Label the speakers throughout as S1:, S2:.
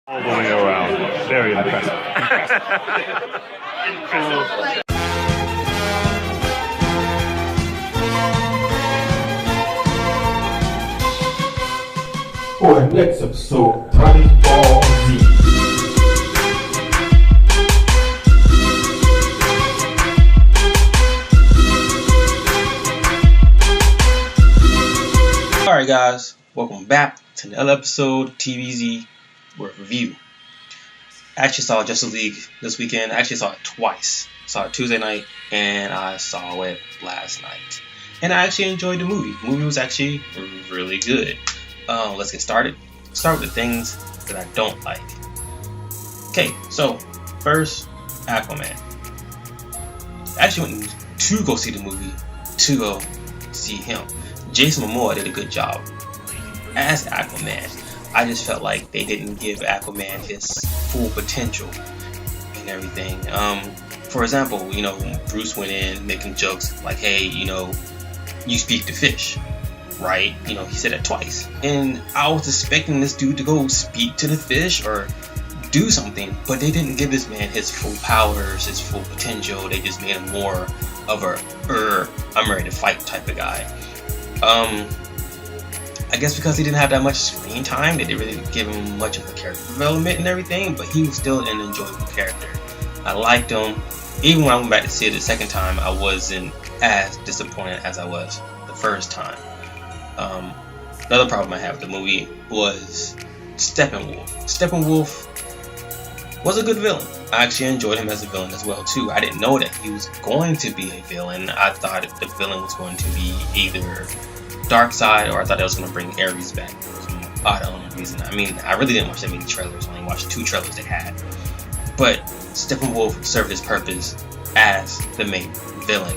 S1: All the way around. Very impressive.
S2: For the next episode, Tiny Ball Z.
S3: Alright guys, welcome back to another episode of TBZ Worth Review. I actually saw Justice League this weekend. I actually saw it twice. I saw it Tuesday night and I saw it last night. And I actually enjoyed the movie. The movie was actually really good. Let's get started. Start with the things that I don't like. Okay, so first, Aquaman. I actually went to go see the movie to go see him. Jason Momoa did a good job as Aquaman. I just felt like they didn't give Aquaman his full potential and everything. For example, Bruce went in making jokes like, hey, you speak to fish, right? He said it twice. And I was expecting this dude to go speak to the fish or do something, but they didn't give this man his full powers, his full potential. They just made him more of a I'm ready to fight type of guy. I guess because he didn't have that much screen time, they didn't really give him much of a character development and everything, but he was still an enjoyable character. I liked him. Even when I went back to see it the second time, I wasn't as disappointed as I was the first time. Another problem I have with the movie was Steppenwolf. Steppenwolf was a good villain. I actually enjoyed him as a villain as well too. I didn't know that he was going to be a villain. I thought the villain was going to be either Darkseid, or I thought it was going to bring Ares back for some odd unknown reason. I mean, I really didn't watch that many trailers. I only watched 2 trailers they had. But Steppenwolf served his purpose as the main villain.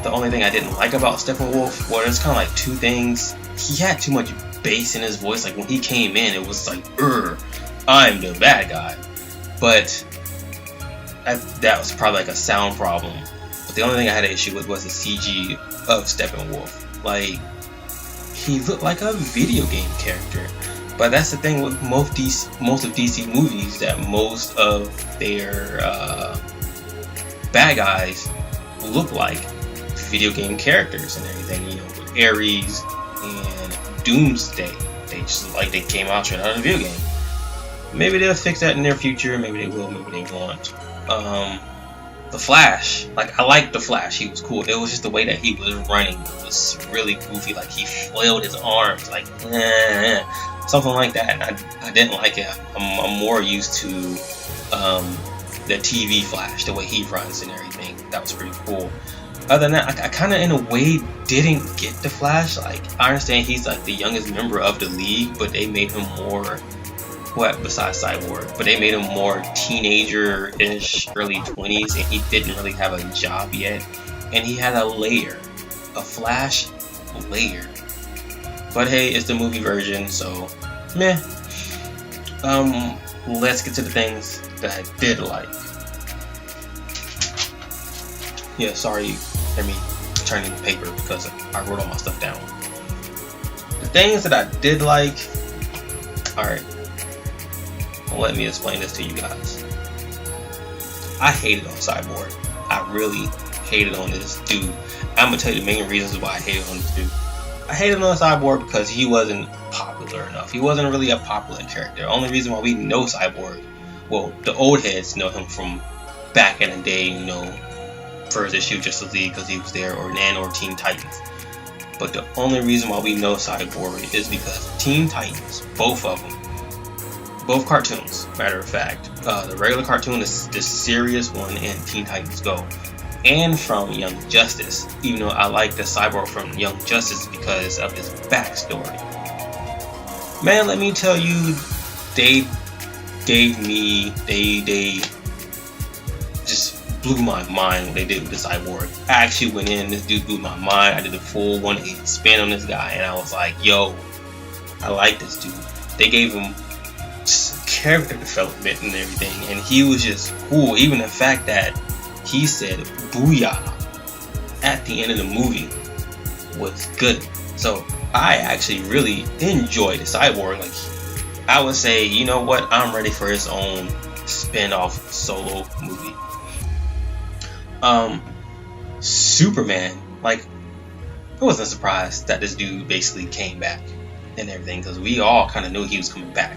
S3: The only thing I didn't like about Steppenwolf, well, there's kind of like 2 things. He had too much bass in his voice. Like when he came in, it was like, I'm the bad guy. But that was probably like a sound problem. But the only thing I had an issue with was the CG of Steppenwolf. Like, he looked like a video game character. But that's the thing with most of DC movies, that most of their bad guys look like video game characters and everything. With Ares and Doomsday, they just look like they came out straight out of a video game. Maybe they'll fix that in their future. Maybe they will. Maybe they won't. The Flash, like, I liked the Flash. He was cool. It was just the way that he was running. It was really goofy. Like, he flailed his arms, like, something like that. And I didn't like it. I'm more used to the TV Flash, the way he runs and everything. That was pretty cool. Other than that, I kind of, in a way, didn't get the Flash. Like, I understand he's, like, the youngest member of the league, but they made him more... besides Cyborg, but they made him more teenager-ish, early 20s, and he didn't really have a job yet, and he had a Flash layer. But hey, it's the movie version, so meh. Let's get to the things that I did like. Yeah, sorry, let me turn in the paper because I wrote all my stuff down. The things that I did like, alright. Let me explain this to you guys. I hated on Cyborg. I really hated on this dude. I'm gonna tell you the main reasons why I hated on this dude. I hated on Cyborg because he wasn't popular enough. He wasn't really a popular character. The only reason why we know Cyborg, well, the old heads know him from back in the day, first issue Justice League because he was there, or Teen Titans. But the only reason why we know Cyborg is because Teen Titans, both of them, both cartoons, matter of fact. The regular cartoon is the serious one in Teen Titans Go. And from Young Justice. Even though I like the Cyborg from Young Justice because of his backstory. Man, let me tell you, they just blew my mind what they did with the Cyborg. I actually went in, this dude blew my mind. I did a full 180 spin on this guy and I was like, yo, I like this dude. They gave him character development and everything, and he was just cool. Even the fact that he said booyah at the end of the movie was good. So I actually really enjoyed the Cyborg. Like, I would say, you know what, I'm ready for his own spin-off solo movie. Superman, like, I wasn't surprised that this dude basically came back and everything, because we all kind of knew he was coming back.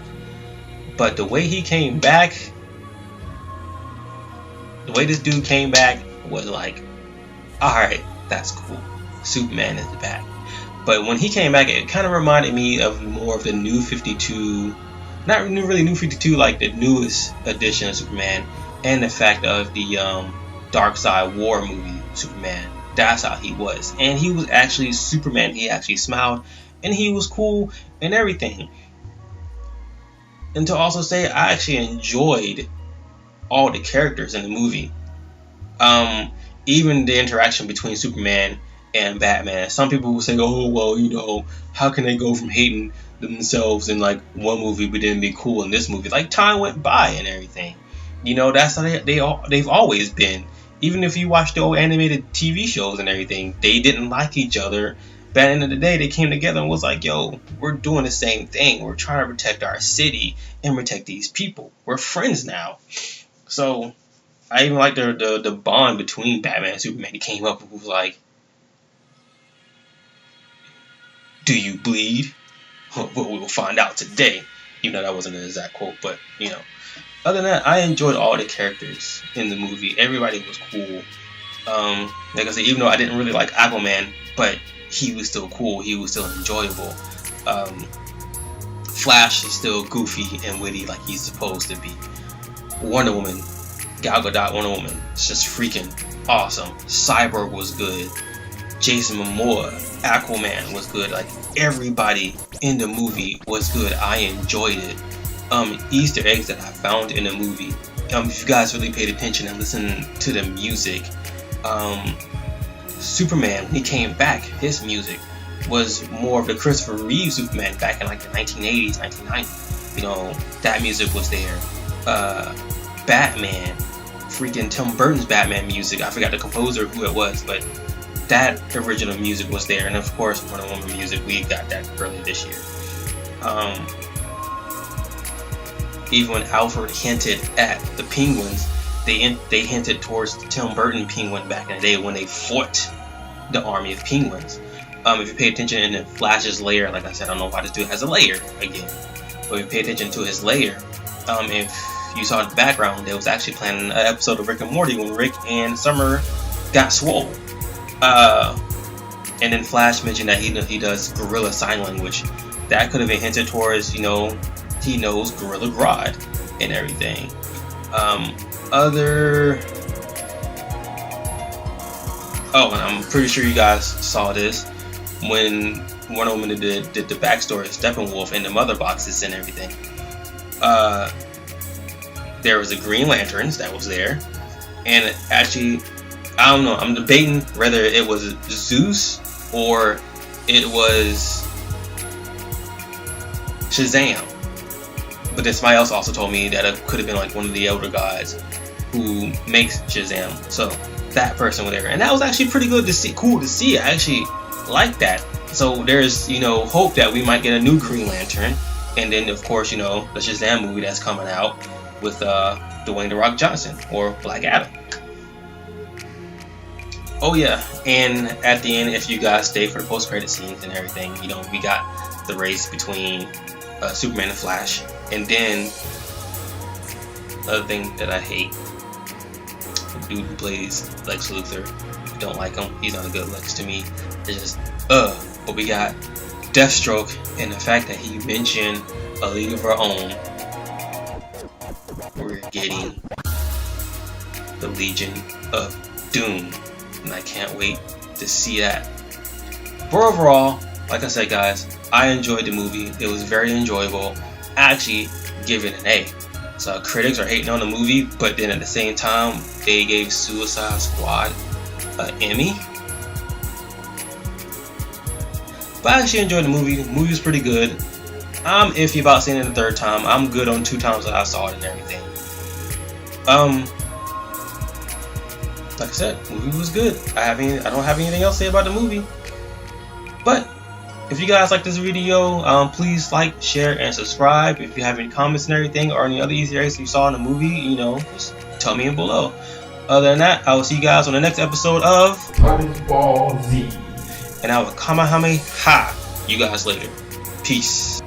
S3: But the way he came back, the way this dude came back was like, alright, that's cool. Superman is back. But when he came back, it kind of reminded me of more of the New 52, not really New 52, like the newest edition of Superman, and the fact of the Dark Side War movie Superman. That's how he was. And he was actually Superman. He actually smiled, and he was cool and everything. And to also say, I actually enjoyed all the characters in the movie. Even the interaction between Superman and Batman. Some people will say, oh, well, you know, how can they go from hating themselves in like one movie but then be cool in this movie? Like, time went by and everything. You know, that's how they've always been. Even if you watch the old animated TV shows and everything, they didn't like each other. But at the end of the day, they came together and was like, yo, we're doing the same thing. We're trying to protect our city and protect these people. We're friends now. So I even like the bond between Batman and Superman. He came up and was like, do you bleed? Well, we will find out today. Even though that wasn't an exact quote, but, you know. Other than that, I enjoyed all the characters in the movie. Everybody was cool. Like I said, even though I didn't really like Aquaman, but he was still cool. He was still enjoyable. Flash is still goofy and witty like he's supposed to be. Wonder Woman, Gal Gadot Wonder Woman, it's just freaking awesome. Cyborg was good. Jason Momoa, Aquaman was good. Like, everybody in the movie was good. I enjoyed it. Easter eggs that I found in the movie. If you guys really paid attention and listened to the music, Superman, when he came back, his music was more of the Christopher Reeve Superman back in like the 1980s, 1990s. You know, that music was there. Batman, freaking Tim Burton's Batman music. I forgot the composer who it was, but that original music was there. And of course, Wonder Woman music, we got that earlier this year. Even when Alfred hinted at the Penguins, they hinted towards the Tim Burton Penguin back in the day when they fought the army of Penguins. If you pay attention in the Flash's lair, like I said, I don't know why this dude has a lair again, but if you pay attention to his lair, if you saw in the background, they was actually planning an episode of Rick and Morty when Rick and Summer got swole. And then Flash mentioned that he does gorilla sign language. That could have been hinted towards, you know, he knows Gorilla Grodd and everything. Oh, and I'm pretty sure you guys saw this when Wonder Woman did the backstory of Steppenwolf and the mother boxes and everything. There was a Green Lanterns that was there, and actually, I don't know, I'm debating whether it was Zeus or it was Shazam. But then somebody else also told me that it could have been like one of the elder gods who makes Shazam. So that person was there, and that was actually pretty good to see. Cool to see. I actually like that. So there's, you know, hope that we might get a new Green Lantern, and then of course, you know, the Shazam movie that's coming out with Dwayne "The Rock" Johnson or Black Adam. Oh yeah, and at the end, if you guys stay for the post-credit scenes and everything, you know, we got the race between Superman and Flash. And then, another thing that I hate, the dude who plays Lex Luthor, don't like him, he's not a good Lex to me. It's just, but we got Deathstroke, and the fact that he mentioned A League of Our Own, we're getting the Legion of Doom, and I can't wait to see that. But overall, like I said, guys, I enjoyed the movie. It was very enjoyable. I actually give it an A. So critics are hating on the movie, but then at the same time, they gave Suicide Squad an Emmy. But I actually enjoyed the movie. The movie was pretty good. I'm iffy about seeing it the third time. I'm good on 2 times that I saw it and everything. Like I said, the movie was good. I don't have anything else to say about the movie. But If you guys like this video, please like, share, and subscribe. If you have any comments and everything, or any other Easter eggs you saw in the movie, you know, just tell me below. Other than that, I will see you guys on the next episode of
S2: TBZ.
S3: And I will Kamehameha you guys later. Peace.